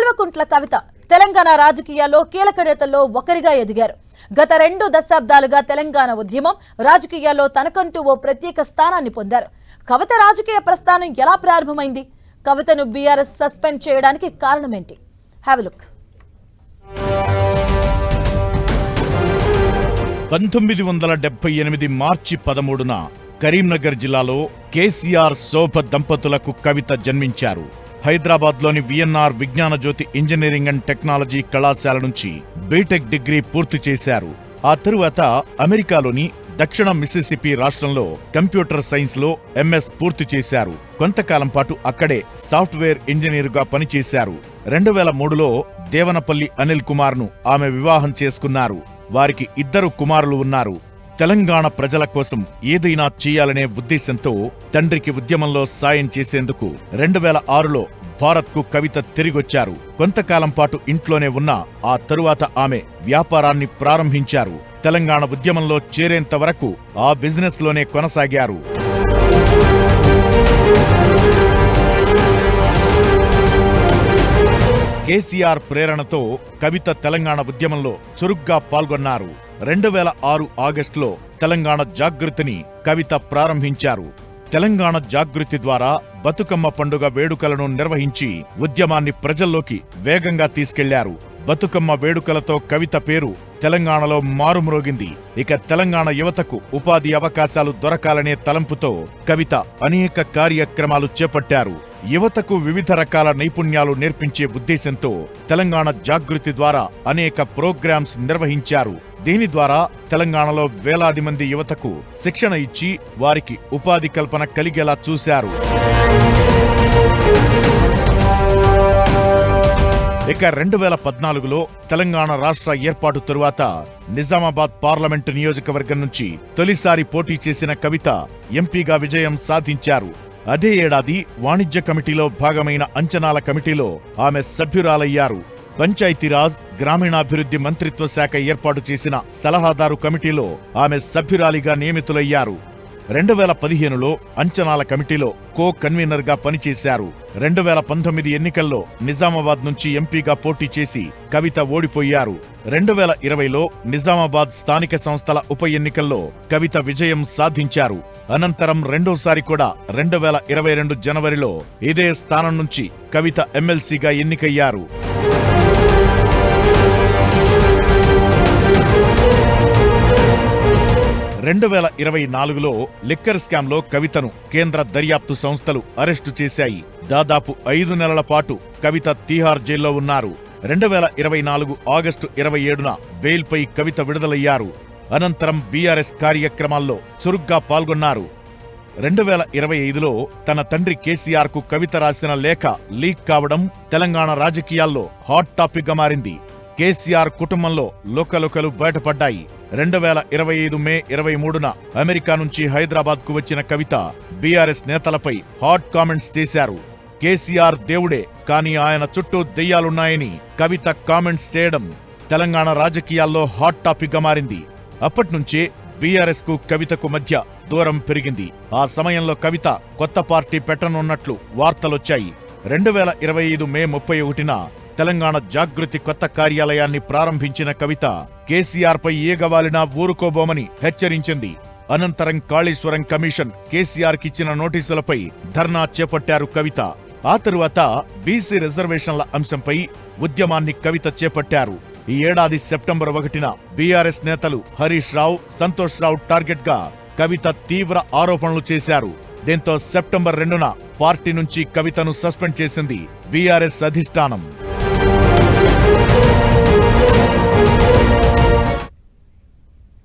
కల్వకుంట్ల కవిత తెలంగాణ రాజకీయాల్లో కీలక నేతల్లో ఒకరిగా ఎదిగారు. గత 2 దశాబ్దాలుగా తెలంగాణ ఉద్యమం రాజకీయాల్లో తనకంటూ ఓ ప్రత్యేక స్థానాన్ని పొందారు. కవిత రాజకీయ ప్రస్థానం ఎలా ప్రారంభమైంది? కవితను బీఆర్ఎస్ సస్పెండ్ చేయడానికి కారణమేంటి? Have a look. 1978 మార్చి 13న కరీంనగర్ జిల్లాలో కేసీఆర్ శోభ దంపతులకు కవిత జన్మించారు. హైదరాబాద్లోని విఎన్ఆర్ విజ్ఞాన జ్యోతి ఇంజనీరింగ్ అండ్ టెక్నాలజీ కళాశాల నుంచి బీటెక్ డిగ్రీ పూర్తి చేశారు. ఆ తరువాత అమెరికాలోని దక్షిణ మిసిసిపి రాష్ట్రంలో కంప్యూటర్ సైన్స్ లో ఎంఎస్ పూర్తి చేశారు. కొంతకాలం పాటు అక్కడే సాఫ్ట్వేర్ ఇంజనీరుగా పనిచేశారు. 2003లో దేవనపల్లి అనిల్ కుమార్ ను ఆమె వివాహం చేసుకున్నారు. వారికి 2 కుమారులు ఉన్నారు. తెలంగాణ ప్రజల కోసం ఏదైనా చేయాలనే ఉద్దేశంతో తండ్రికి ఉద్యమంలో సాయం చేసేందుకు 2006లో భారత్కు కవిత తిరిగొచ్చారు. కొంతకాలం పాటు ఇంట్లోనే ఉన్న ఆ తరువాత ఆమె వ్యాపారాన్ని ప్రారంభించారు. తెలంగాణ ఉద్యమంలో చేరేంత వరకు ఆ బిజినెస్ లోనే కొనసాగారు. కేసీఆర్ ప్రేరణతో కవిత తెలంగాణ ఉద్యమంలో చురుగ్గా పాల్గొన్నారు. 2006 ఆగస్టులో తెలంగాణ జాగృతిని కవిత ప్రారంభించారు. తెలంగాణ జాగృతి ద్వారా బతుకమ్మ పండుగ వేడుకలను నిర్వహించి ఉద్యమాన్ని ప్రజల్లోకి వేగంగా తీసుకెళ్లారు. బతుకమ్మ వేడుకలతో కవిత పేరు తెలంగాణలో మారుమ్రోగింది. ఇక తెలంగాణ యువతకు ఉపాధి అవకాశాలు దొరకాలనే తలంపుతో కవిత అనేక కార్యక్రమాలు చేపట్టారు. యువతకు వివిధ రకాల నైపుణ్యాలు నేర్పించే ఉద్దేశంతో తెలంగాణ జాగృతి ద్వారా అనేక ప్రోగ్రామ్స్ నిర్వహించారు. దీని ద్వారా తెలంగాణలో వేలాది మంది యువతకు శిక్షణ ఇచ్చి వారికి ఉపాధి కల్పన కలిగేలా చూశారు. ఇక 2014లో తెలంగాణ రాష్ట్ర ఏర్పాటు తరువాత నిజామాబాద్ పార్లమెంటు నియోజకవర్గం నుంచి తొలిసారి పోటీ చేసిన కవిత ఎంపీగా విజయం సాధించారు. అదే ఏడాది వాణిజ్య కమిటీలో భాగమైన అంచనాల కమిటీలో ఆమె సభ్యురాలయ్యారు. పంచాయతీరాజ్ గ్రామీణాభివృద్ధి మంత్రిత్వ శాఖ ఏర్పాటు చేసిన సలహాదారు కమిటీలో ఆమె సభ్యురాలిగా నియమితులయ్యారు. 2015లో అంచనాల కమిటీలో కో కన్వీనర్ గా పనిచేశారు. 2019 ఎన్నికల్లో నిజామాబాద్ నుంచి ఎంపీగా పోటీ చేసి కవిత ఓడిపోయారు. 2020లో నిజామాబాద్ స్థానిక సంస్థల ఉప ఎన్నికల్లో కవిత విజయం సాధించారు. అనంతరం రెండోసారి కూడా 2022 జనవరిలో ఇదే స్థానం నుంచి కవిత ఎమ్మెల్సీగా ఎన్నికయ్యారు. 2024లో లిక్కర్ స్కామ్ లో కవితను కేంద్ర దర్యాప్తు సంస్థలు అరెస్టు చేశాయి. దాదాపు 5 నెలల పాటు కవిత తీహార్ జైల్లో ఉన్నారు. 2024 ఆగస్టు 27న బెయిల్పై కవిత విడుదలయ్యారు. అనంతరం బీఆర్ఎస్ కార్యక్రమాల్లో చురుగ్గా పాల్గొన్నారు. 2025లో తన తండ్రి కేసీఆర్ కు కవిత రాసిన లేఖ లీక్ కావడం తెలంగాణ రాజకీయాల్లో హాట్ టాపిక్ గా మారింది. కేసీఆర్ కుటుంబంలో లోకలుకలు బయటపడ్డాయి. 2025 మే 23న అమెరికా నుంచి హైదరాబాద్ కు వచ్చిన కవిత బీఆర్ఎస్ నేతలపై హాట్ కామెంట్స్ చేశారు. కేసీఆర్ దేవుడే, కానీ ఆయన చుట్టూ దెయ్యాలున్నాయని కవిత కామెంట్స్ చేయడం తెలంగాణ రాజకీయాల్లో హాట్ టాపిక్ గా మారింది. అప్పట్నుంచే బీఆర్ఎస్ కు కవితకు మధ్య దూరం పెరిగింది. ఆ సమయంలో కవిత కొత్త పార్టీ పెట్టనున్నట్లు వార్తలొచ్చాయి. 2025 మే 31న తెలంగాణ జాగృతి కొత్త కార్యాలయాన్ని ప్రారంభించిన కవిత కేసీఆర్ పై ఏగవాలినా ఊరుకోబోమని హెచ్చరించింది. అనంతరం కాళేశ్వరం కమిషన్ కేసీఆర్ కిచ్చిన నోటీసులపై ధర్నా చేపట్టారు కవిత. ఆ తరువాత బీసీ రిజర్వేషన్ల అంశంపై ఉద్యమాన్ని కవిత చేపట్టారు. ఈ ఏడాది సెప్టెంబర్ 1న బీఆర్ఎస్ నేతలు హరీష్ రావు, సంతోష్ రావు టార్గెట్ గా కవిత తీవ్ర ఆరోపణలు చేశారు. దీంతో సెప్టెంబర్ 2న పార్టీ నుంచి కవితను సస్పెండ్ చేసింది బీఆర్ఎస్ అధిష్టానం.